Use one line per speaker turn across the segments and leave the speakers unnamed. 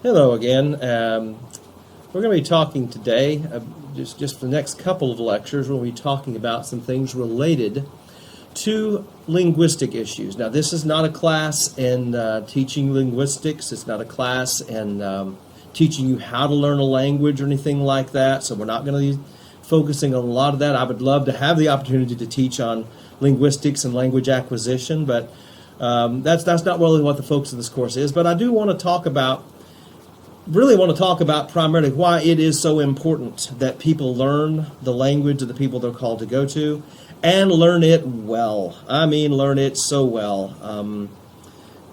Hello again. We're going to be talking today, just for the next couple of lectures, we'll be talking about some things related to linguistic issues. Now, this is not a class in teaching linguistics. It's not a class in teaching you how to learn a language or anything like that, so we're not going to be focusing on a lot of that. I would love to have the opportunity to teach on linguistics and language acquisition, but that's not really what the focus of this course is. But I do want to talk about primarily why it is so important that people learn the language of the people they're called to go to, and learn it well. I mean, learn it so well.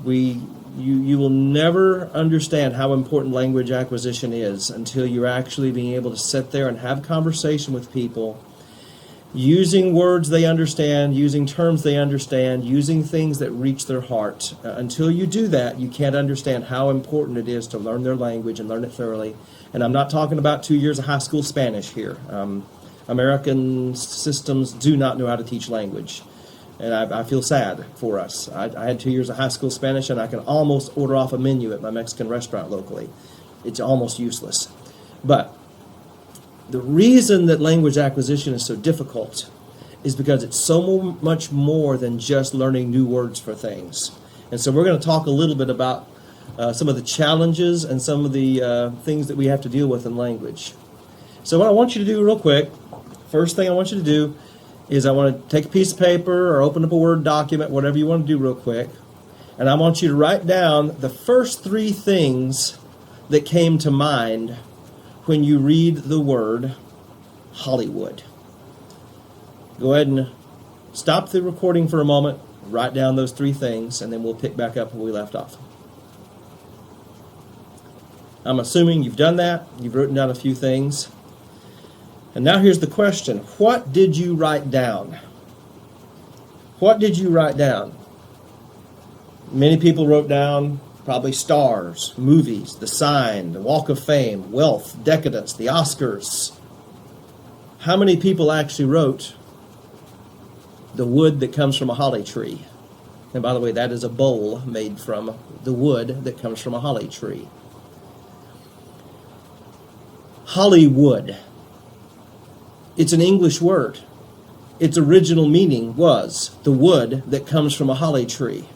You will never understand how important language acquisition is until you're actually being able to sit there and have conversation with people using words they understand, using terms they understand, using things that reach their heart. Until you do that, you can't understand how important it is to learn their language and learn it thoroughly. And I'm not talking about 2 years of high school Spanish here. American systems do not know how to teach language. And I feel sad for us. I had 2 years of high school Spanish, and I can almost order off a menu at my Mexican restaurant locally. It's almost useless. But the reason that language acquisition is so difficult is because it's so much more than just learning new words for things. And so we're going to talk a little bit about some of the challenges and some of the things that we have to deal with in language. So what I want you to do real quick, first thing I want you to do is I want to take a piece of paper or open up a Word document, whatever you want to do real quick, and I want you to write down the first 3 things that came to mind when you read the word Hollywood. Go ahead and stop the recording for a moment, write down those 3 things, and then we'll pick back up where we left off. I'm assuming you've done that. You've written down a few things. And now here's the question. What did you write down? What did you write down? Many people wrote down probably stars, movies, the sign, the Walk of Fame, wealth, decadence, the Oscars. How many people actually wrote the wood that comes from a holly tree? And by the way, that is a bowl made from the wood that comes from a holly tree. Hollywood. It's an English word. Its original meaning was the wood that comes from a holly tree.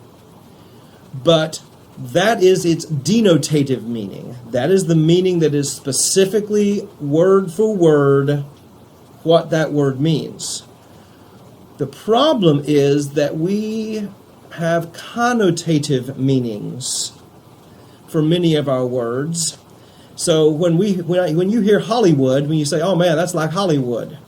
But that is its denotative meaning. That is the meaning that is specifically word for word what that word means. The problem is that we have connotative meanings for many of our words. So when you hear Hollywood, when you say, "Oh man, that's like Hollywood,"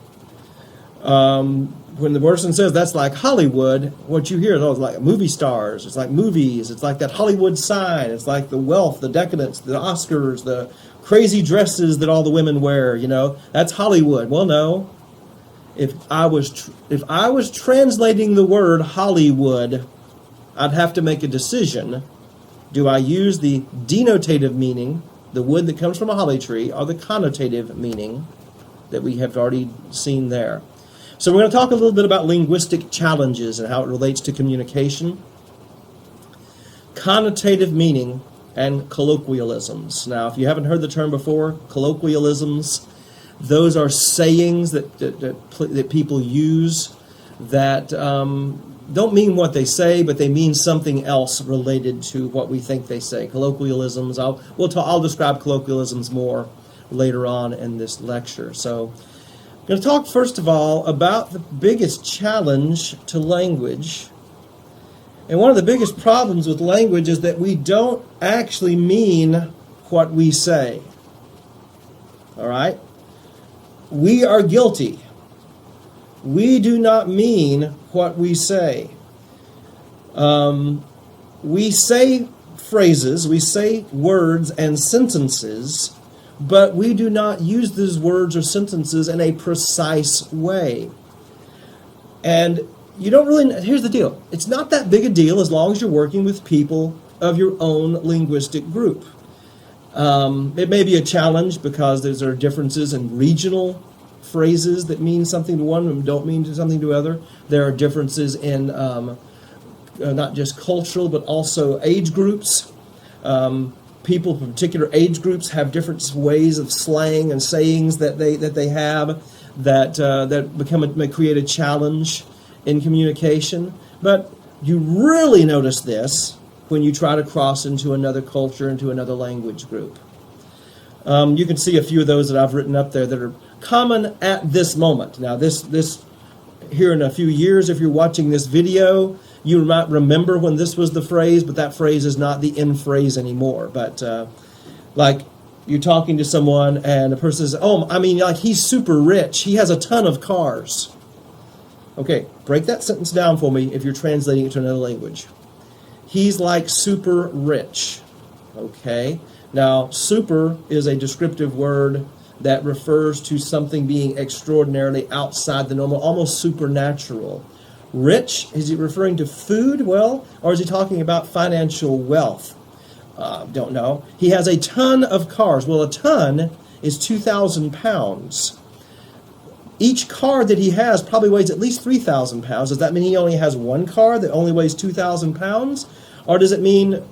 when the person says that's like Hollywood, what you hear is like movie stars. It's like movies. It's like that Hollywood sign. It's like the wealth, the decadence, the Oscars, the crazy dresses that all the women wear. You know, that's Hollywood. Well, no. If I was translating the word Hollywood, I'd have to make a decision. Do I use the denotative meaning, the wood that comes from a holly tree, or the connotative meaning that we have already seen there? So we're going to talk a little bit about linguistic challenges and how it relates to communication, connotative meaning, and colloquialisms. Now, if you haven't heard the term before, colloquialisms, those are sayings that people use that don't mean what they say, but they mean something else related to what we think they say. Colloquialisms, I'll describe colloquialisms more later on in this lecture. So I'm going to talk first of all about the biggest challenge to language. And one of the biggest problems with language is that we don't actually mean what we say. All right? We are guilty. We do not mean what we say. We say phrases, we say words and sentences, but we do not use those words or sentences in a precise way. And you don't really, here's the deal. It's not that big a deal as long as you're working with people of your own linguistic group. It may be a challenge because there are differences in regional phrases that mean something to one and don't mean something to other. There are differences in not just cultural but also age groups. people from particular age groups have different ways of slang and sayings that they have that may create a challenge in communication. But you really notice this when you try to cross into another culture, into another language group. You can see a few of those that I've written up there that are common at this moment. Now, this here in a few years, if you're watching this video, you might remember when this was the phrase, but that phrase is not the end phrase anymore. But like you're talking to someone and a person says, oh, I mean, like he's super rich. He has a ton of cars. Okay, break that sentence down for me if you're translating it to another language. He's like super rich. Okay, now super is a descriptive word that refers to something being extraordinarily outside the normal, almost supernatural. Rich, is he referring to food? Well, or is he talking about financial wealth? Don't know. He has a ton of cars. Well, a ton is 2,000 pounds. Each car that he has probably weighs at least 3,000 pounds. Does that mean he only has one car that only weighs 2,000 pounds? Or does it mean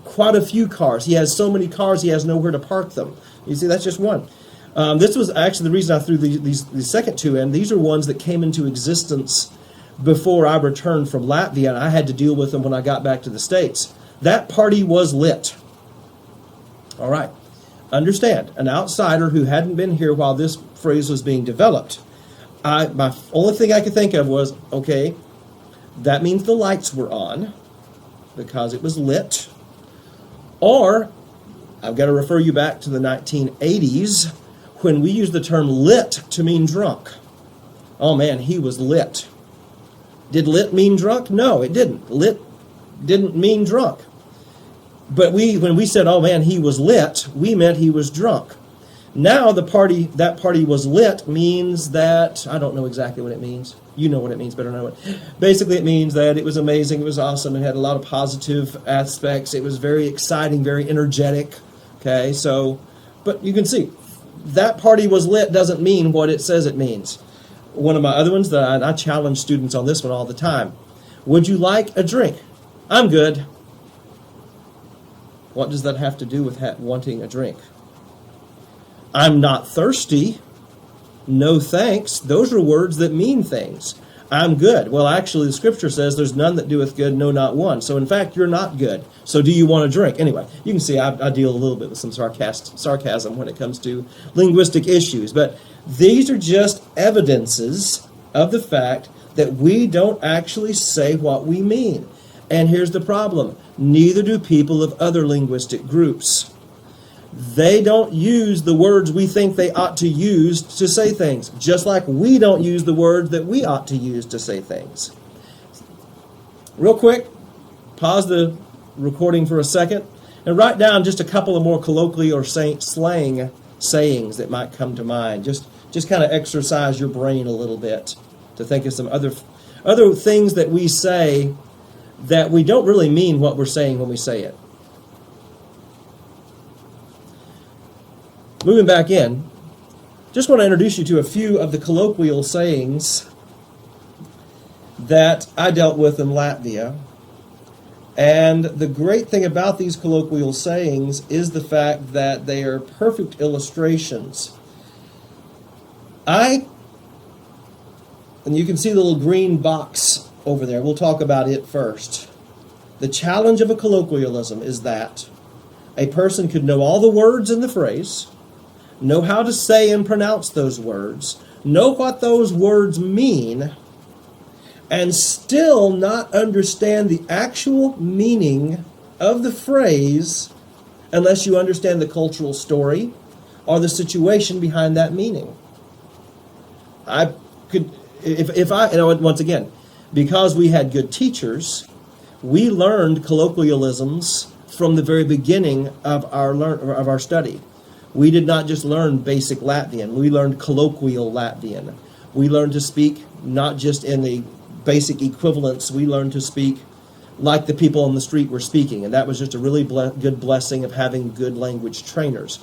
quite a few cars? He has so many cars he has nowhere to park them. You see, that's just one. This was actually the reason I threw these second two in. These are ones that came into existence before I returned from Latvia, and I had to deal with them when I got back to the States. That party was lit. All right. Understand, an outsider who hadn't been here while this phrase was being developed, my only thing I could think of was, okay, that means the lights were on because it was lit. Or, I've got to refer you back to the 1980s when we used the term lit to mean drunk. Oh man, he was lit. Did lit mean drunk? No, it didn't. Lit didn't mean drunk. But when we said, oh man, he was lit, we meant he was drunk. Now that party was lit means that, I don't know exactly what it means. You know what it means better than I would. Basically, it means that it was amazing, it was awesome, it had a lot of positive aspects, it was very exciting, very energetic. Okay, so, but you can see, that party was lit doesn't mean what it says it means. One of my other ones that I challenge students on this one all the time. Would you like a drink? I'm good. What does that have to do with wanting a drink? I'm not thirsty. No thanks. Those are words that mean things. I'm good. Well, actually, the scripture says there's none that doeth good, no, not one. So, in fact, you're not good. So, do you want a drink? Anyway, you can see I deal a little bit with some sarcasm when it comes to linguistic issues. But these are just evidences of the fact that we don't actually say what we mean. And here's the problem. Neither do people of other linguistic groups. They don't use the words we think they ought to use to say things, just like we don't use the words that we ought to use to say things. Real quick, pause the recording for a second and write down just a couple of more colloquial or slang sayings that might come to mind. Just kind of exercise your brain a little bit to think of some other things that we say that we don't really mean what we're saying when we say it. Moving back in, just want to introduce you to a few of the colloquial sayings that I dealt with in Latvia. And the great thing about these colloquial sayings is the fact that they are perfect illustrations. And you can see the little green box over there. We'll talk about it first. The challenge of a colloquialism is that a person could know all the words in the phrase, know how to say and pronounce those words, know what those words mean, and still not understand the actual meaning of the phrase unless you understand the cultural story or the situation behind that meaning. Once again, because we had good teachers, we learned colloquialisms from the very beginning of our study. We did not just learn basic Latvian. We learned colloquial Latvian. We learned to speak not just in the basic equivalents. We learned to speak like the people on the street were speaking. And that was just a really good blessing of having good language trainers.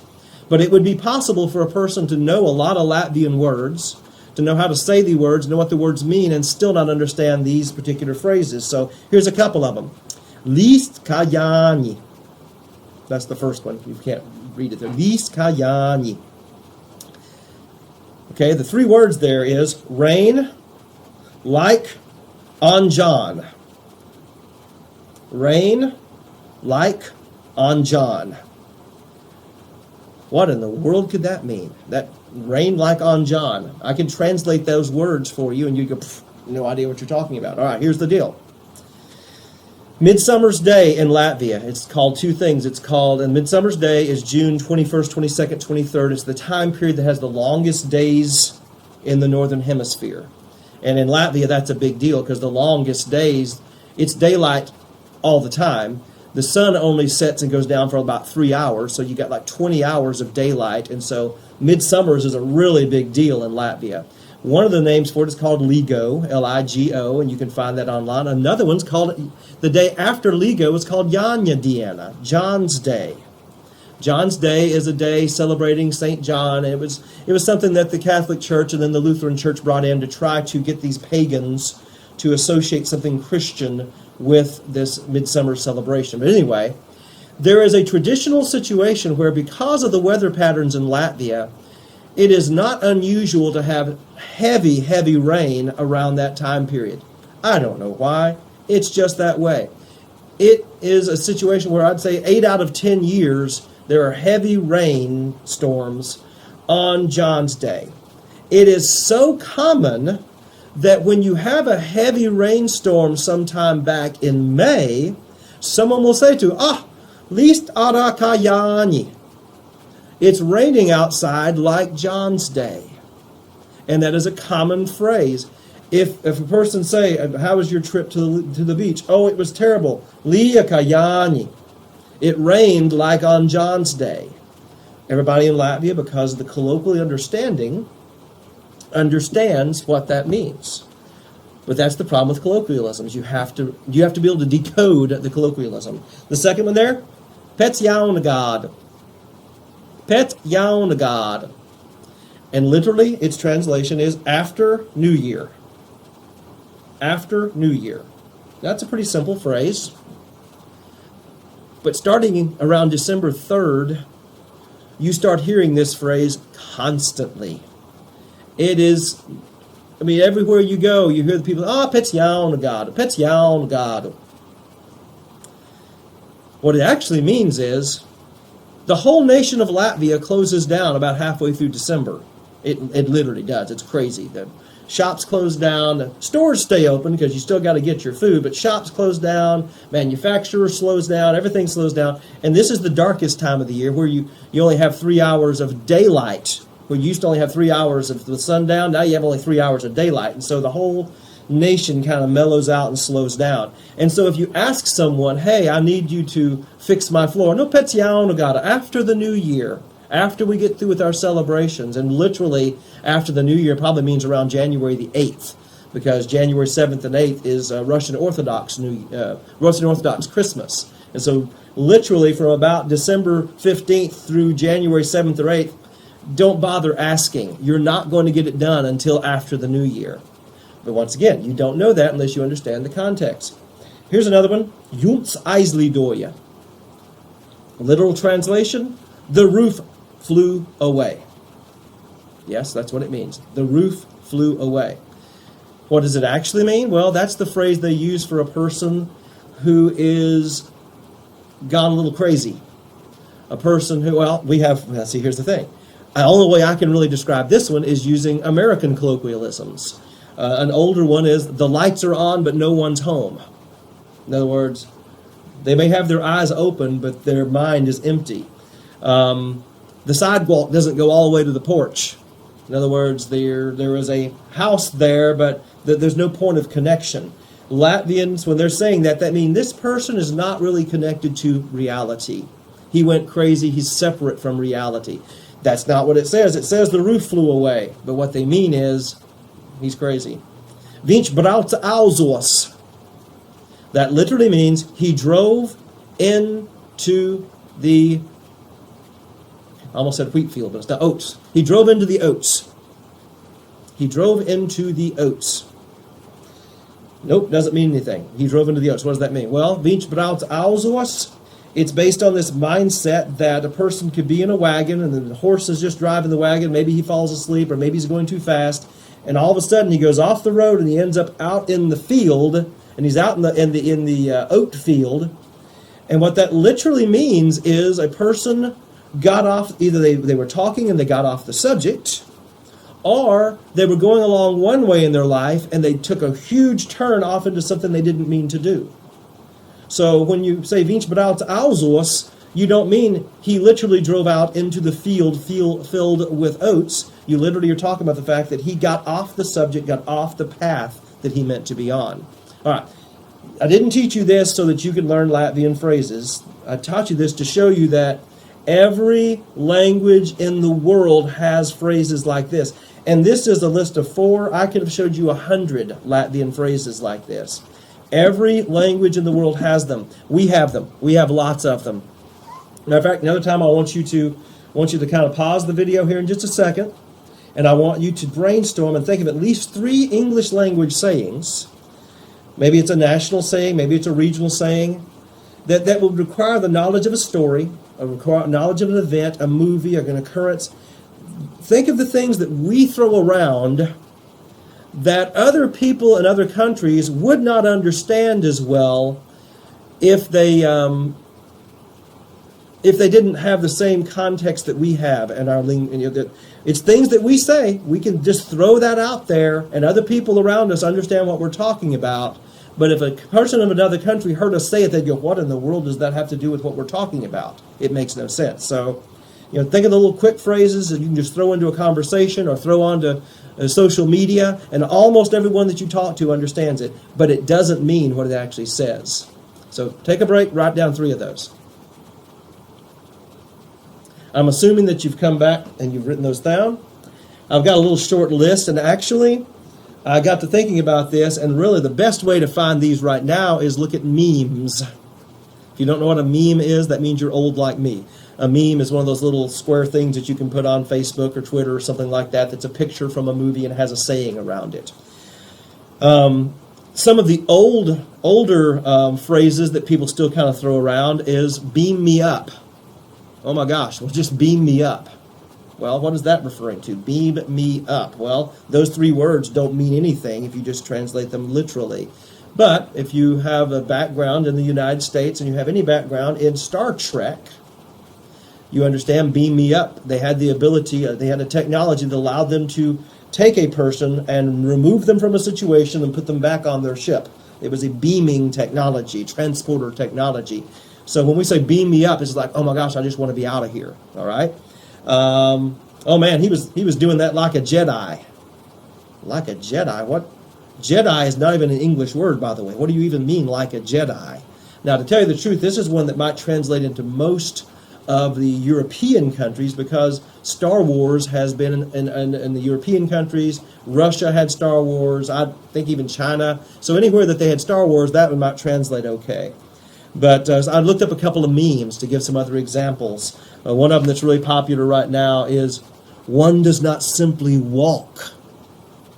But it would be possible for a person to know a lot of Latvian words, to know how to say the words, know what the words mean, and still not understand these particular phrases. So here's a couple of them. List kājāņi. That's the first one. You can't read it there. Viskayani. Okay, the three words there is rain, like, on John. Rain, like, on John. What in the world could that mean? That rain like on John. I can translate those words for you and you go, no idea what you're talking about. All right, here's the deal. Midsummer's Day in Latvia, it's called two things. It's called, and Midsummer's Day is June 21st, 22nd, 23rd. It's the time period that has the longest days in the Northern Hemisphere. And in Latvia, that's a big deal because the longest days, it's daylight all the time. The sun only sets and goes down for about 3 hours, so you got like 20 hours of daylight, and so midsummers is a really big deal in Latvia. One of the names for it is called Ligo, L-I-G-O, and you can find that online. Another one's called, the day after Ligo is called Jana Diena, John's Day. John's Day is a day celebrating St. John. It was something that the Catholic Church and then the Lutheran Church brought in to try to get these pagans to associate something Christian with this midsummer celebration. But anyway, there is a traditional situation where because of the weather patterns in Latvia, it is not unusual to have heavy, heavy rain around that time period. I don't know why. It's just that way. It is a situation where I'd say 8 out of 10 years, there are heavy rain storms on John's Day. It is so common that when you have a heavy rainstorm sometime back in May, someone will say to, list arakayani. It's raining outside like John's Day. And that is a common phrase. If a person say, how was your trip to the beach? Oh, it was terrible. Liakayani. It rained like on John's Day. Everybody in Latvia, because of the colloquial understanding, understands what that means. But that's the problem with colloquialisms. You have to be able to decode the colloquialism. The second one there, Pets Yaunagad. Pet Yaunagad. And literally, its translation is after New Year. After New Year. That's a pretty simple phrase. But starting around December 3rd, you start hearing this phrase constantly. It is, everywhere you go, you hear the people, Pets Yaunagad, Pets Yaunagad. What it actually means is, the whole nation of Latvia closes down about halfway through December. It literally does. It's crazy. The shops close down. The stores stay open because you still got to get your food, but shops close down. Manufacturers slows down. Everything slows down. And this is the darkest time of the year where you only have 3 hours of daylight. Where you used to only have 3 hours of the sundown. Now you have only 3 hours of daylight. And so the whole nation kind of mellows out and slows down. And so if you ask someone, hey, I need you to fix my floor. No, Pets Yaunagada, after the new year. After we get through with our celebrations, and literally after the New Year probably means around January the 8th, because January 7th and 8th is Russian Orthodox Christmas. And so literally from about December 15th through January 7th or 8th, don't bother asking. You're not going to get it done until after the New Year. But once again, you don't know that unless you understand the context. Here's another one. Jums aizlidoja. Literal translation, the roof flew away. Yes, that's what it means. The roof flew away. What does it actually mean? Well, that's the phrase they use for a person who is gone a little crazy. A person who, here's the thing. The only way I can really describe this one is using American colloquialisms. An older one is, the lights are on, but no one's home. In other words, they may have their eyes open, but their mind is empty. The sidewalk doesn't go all the way to the porch. In other words, there is a house there, but there's no point of connection. Latvians, when they're saying that means this person is not really connected to reality. He went crazy. He's separate from reality. That's not what it says. It says the roof flew away. But what they mean is, he's crazy. Viņš brauca auzos. That literally means he drove into the, I almost said wheat field, but it's not, oats. He drove into the oats. He drove into the oats. Nope, doesn't mean anything. He drove into the oats. What does that mean? Well, viņš brauca auzos It's based on this mindset that a person could be in a wagon and the horse is just driving the wagon. Maybe he falls asleep or maybe he's going too fast. And all of a sudden he goes off the road and he ends up out in the field, and he's out in the oat field. And what that literally means is a person got off, either they were talking and they got off the subject, or they were going along one way in their life and they took a huge turn off into something they didn't mean to do. So when you say Vince bedaut Ausos, you don't mean he literally drove out into the field filled with oats. You literally are talking about the fact that he got off the subject, got off the path that he meant to be on. All right. I didn't teach you this so that you could learn Latvian phrases. I taught you this to show you that every language in the world has phrases like this. And this is a list of 4. I could have showed you 100 Latvian phrases like this. Every language in the world has them. We have them. We have lots of them. Matter of fact, another time I want you to kind of pause the video here in just a second, and I want you to brainstorm and think of at least 3 English language sayings. Maybe it's a national saying, maybe it's a regional saying, that would require the knowledge of a story, knowledge of an event, a movie, an occurrence. Think of the things that we throw around that other people in other countries would not understand as well if they didn't have the same context that we have in our language. It's things that we say. We can just throw that out there, and other people around us understand what we're talking about. But if a person of another country heard us say it, they'd go, "What in the world does that have to do with what we're talking about?" It makes no sense. So, think of the little quick phrases that you can just throw into a conversation or throw onto social media, and almost everyone that you talk to understands it, but it doesn't mean what it actually says. So take a break, write down 3 of those. I'm assuming that you've come back and you've written those down. I've got a little short list, and actually I got to thinking about this, and really the best way to find these right now is look at memes. If you don't know what a meme is, that means you're old like me. A meme is one of those little square things that you can put on Facebook or Twitter or something like that that's a picture from a movie and has a saying around it. Some of the older phrases that people still kind of throw around is beam me up. Oh my gosh, well, just beam me up. Well, what is that referring to? Beam me up. Well, those 3 words don't mean anything if you just translate them literally. But if you have a background in the United States and you have any background in Star Trek, you understand beam me up. They had the ability, they had a technology that allowed them to take a person and remove them from a situation and put them back on their ship. It was a beaming technology, transporter technology. So when we say beam me up, it's like, oh my gosh, I just want to be out of here. All right. Oh man, he was doing that like a Jedi. Like a Jedi? What? Jedi is not even an English word, by the way. What do you even mean, like a Jedi? Now, to tell you the truth, this is one that might translate into most of the European countries, because Star Wars has been in the European countries. Russia had Star Wars. I think even China. So anywhere that they had Star Wars, that one might translate okay. But so I looked up a couple of memes to give some other examples. One of them that's really popular right now is, "One does not simply walk."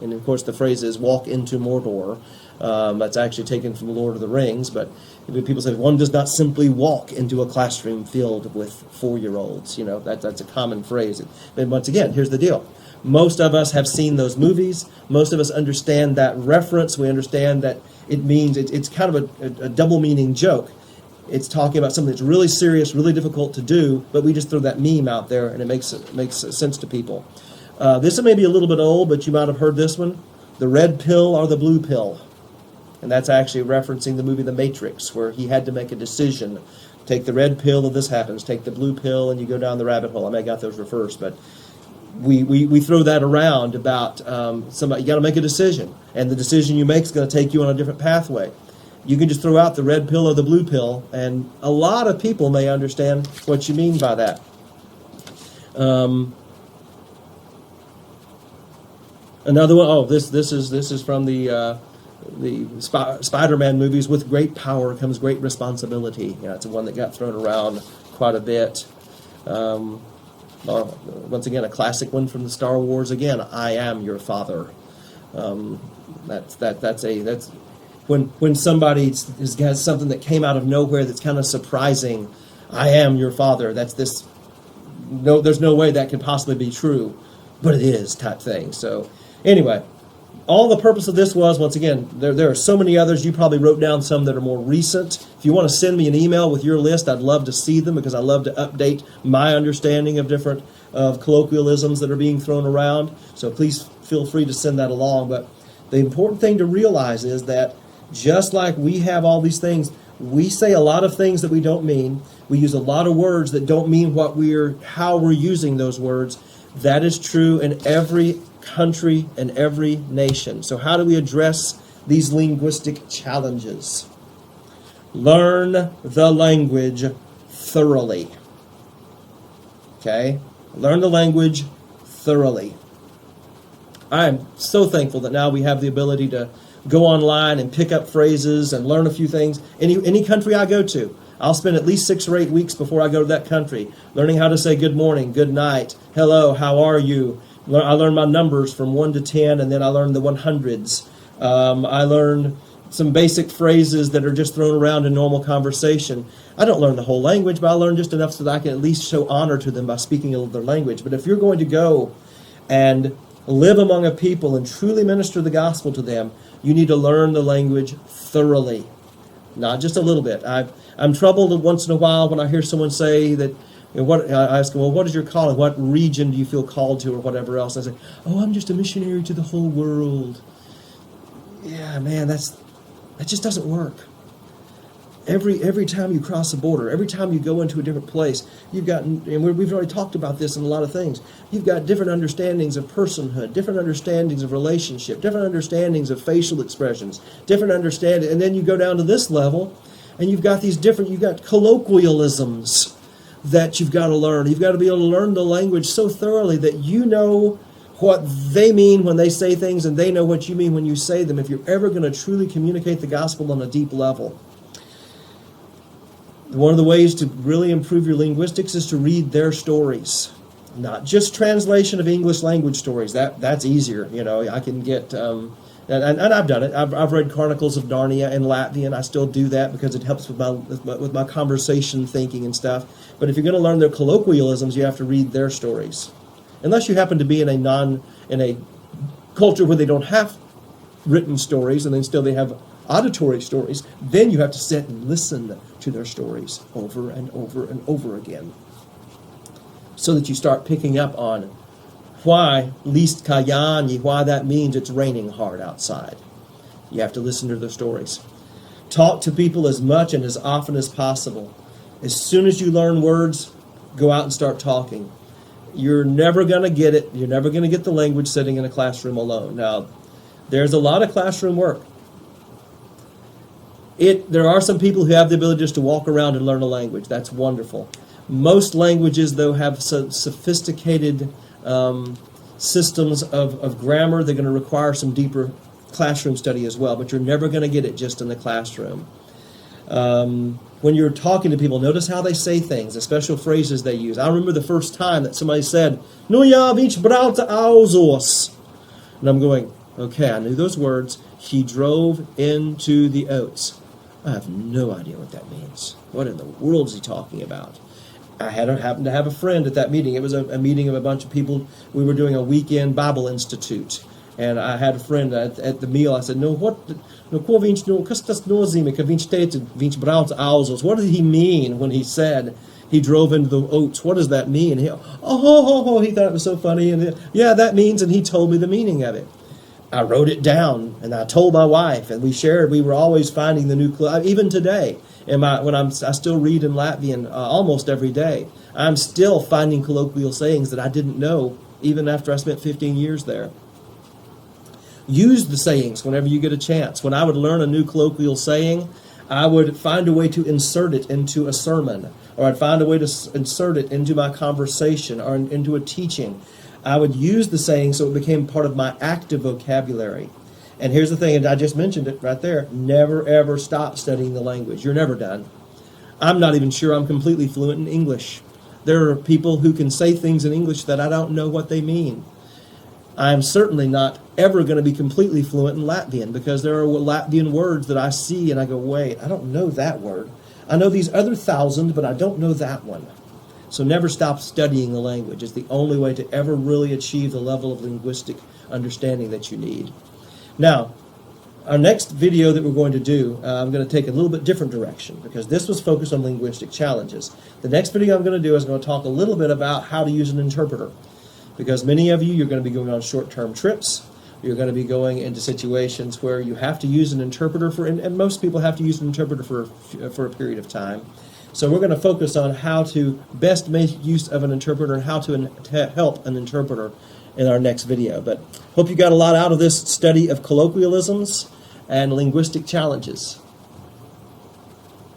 And of course the phrase is "walk into Mordor." That's actually taken from the Lord of the Rings, but people say one does not simply walk into a classroom filled with 4-year-olds. That's a common phrase. And once again, here's the deal. Most of us have seen those movies. Most of us understand that reference. We understand that it means it's kind of a double meaning joke. It's talking about something that's really serious, really difficult to do, but we just throw that meme out there, and it makes sense to people. This may be a little bit old, but you might have heard this one: the red pill or the blue pill. And that's actually referencing the movie The Matrix, where he had to make a decision. Take the red pill and this happens. Take the blue pill and you go down the rabbit hole. I may have got those reversed, but we throw that around about somebody. You got to make a decision, and the decision you make is going to take you on a different pathway. You can just throw out the red pill or the blue pill, and a lot of people may understand what you mean by that. Another one. Oh, this is from the Spider-Man movies. With great power comes great responsibility. It's one that got thrown around quite a bit. Once again, a classic one from the Star Wars. Again, I am your father. when somebody has something that came out of nowhere that's kind of surprising. I am your father. That's this. No, there's no way that could possibly be true, but it is type thing. So anyway, all the purpose of this was, once again, there are so many others. You probably wrote down some that are more recent. If you want to send me an email with your list, I'd love to see them, because I love to update my understanding of different colloquialisms that are being thrown around. So please feel free to send that along. But the important thing to realize is that just like we have all these things, we say a lot of things that we don't mean. We use a lot of words that don't mean how we're using those words. That is true in every country and every nation. So how do we address these linguistic challenges? Learn the language thoroughly. Okay? Learn the language thoroughly. I am so thankful that now we have the ability to go online and pick up phrases and learn a few things. Any country I go to, I'll spend at least 6 or 8 weeks before I go to that country learning how to say good morning, good night, hello, how are you? I learn my numbers from 1 to 10, and then I learn the 100s. I learn some basic phrases that are just thrown around in normal conversation. I don't learn the whole language, but I learn just enough so that I can at least show honor to them by speaking their language. But if you're going to go and live among a people and truly minister the gospel to them, you need to learn the language thoroughly, not just a little bit. I'm troubled once in a while when I hear someone say that, I ask them, well, what is your calling? What region do you feel called to, or whatever else? I say, oh, I'm just a missionary to the whole world. Yeah, man, that just doesn't work. Every time you cross a border, every time you go into a different place, you've got, and we've already talked about this in a lot of things, you've got different understandings of personhood, different understandings of relationship, different understandings of facial expressions, different understanding, and then you go down to this level, and you've got colloquialisms that you've got to learn. You've got to be able to learn the language so thoroughly that you know what they mean when they say things, and they know what you mean when you say them, if you're ever going to truly communicate the gospel on a deep level. One of the ways to really improve your linguistics is to read their stories. Not just translation of English language stories. That's easier. I can get, and I've done it. I've read Chronicles of Narnia in Latvian. I still do that because it helps with my conversation thinking and stuff. But if you're going to learn their colloquialisms, you have to read their stories. Unless you happen to be in a culture where they don't have written stories, and then still they have auditory stories, then you have to sit and listen to their stories over and over and over again, so that you start picking up on why list kayani, why that means it's raining hard outside. You have to listen to their stories. Talk to people as much and as often as possible. As soon as you learn words, go out and start talking. You're never going to get it. You're never going to get the language sitting in a classroom alone. Now, there's a lot of classroom work. There are some people who have the ability just to walk around and learn a language. That's wonderful. Most languages, though, have sophisticated systems of grammar. They're going to require some deeper classroom study as well, but you're never going to get it just in the classroom. When you're talking to people, notice how they say things, the special phrases they use. I remember the first time that somebody said, "No ja, viņš brauca auzos." And I'm going, okay, I knew those words. He drove into the oats. I have no idea what that means. What in the world is he talking about? I happened to have a friend at that meeting. It was a meeting of a bunch of people. We were doing a weekend Bible Institute. And I had a friend at the meal. I said, what did he mean when he said he drove into the oats? What does that mean? He thought it was so funny. And yeah, that means, and he told me the meaning of it. I wrote it down, and I told my wife, and we shared. We were always finding the new clue. Even today, I still read in Latvian almost every day. I'm still finding colloquial sayings that I didn't know, even after I spent 15 years there. Use the sayings whenever you get a chance. When I would learn a new colloquial saying, I would find a way to insert it into a sermon, or I'd find a way to insert it into my conversation or into a teaching. I would use the saying so it became part of my active vocabulary. And here's the thing, and I just mentioned it right there, never ever stop studying the language. You're never done. I'm not even sure I'm completely fluent in English. There are people who can say things in English that I don't know what they mean. I'm certainly not ever going to be completely fluent in Latvian, because there are Latvian words that I see and I go, wait, I don't know that word. I know these other 1,000, but I don't know that one. So never stop studying the language. It's the only way to ever really achieve the level of linguistic understanding that you need. Now, our next video that we're going to do, I'm going to take a little bit different direction, because this was focused on linguistic challenges. The next video I'm going to do is going to talk a little bit about how to use an interpreter, because many of you, you're going to be going on short-term trips. You're going to be going into situations where you have to use an interpreter and most people have to use an interpreter for a period of time. So we're going to focus on how to best make use of an interpreter and how to help an interpreter in our next video. But hope you got a lot out of this study of colloquialisms and linguistic challenges.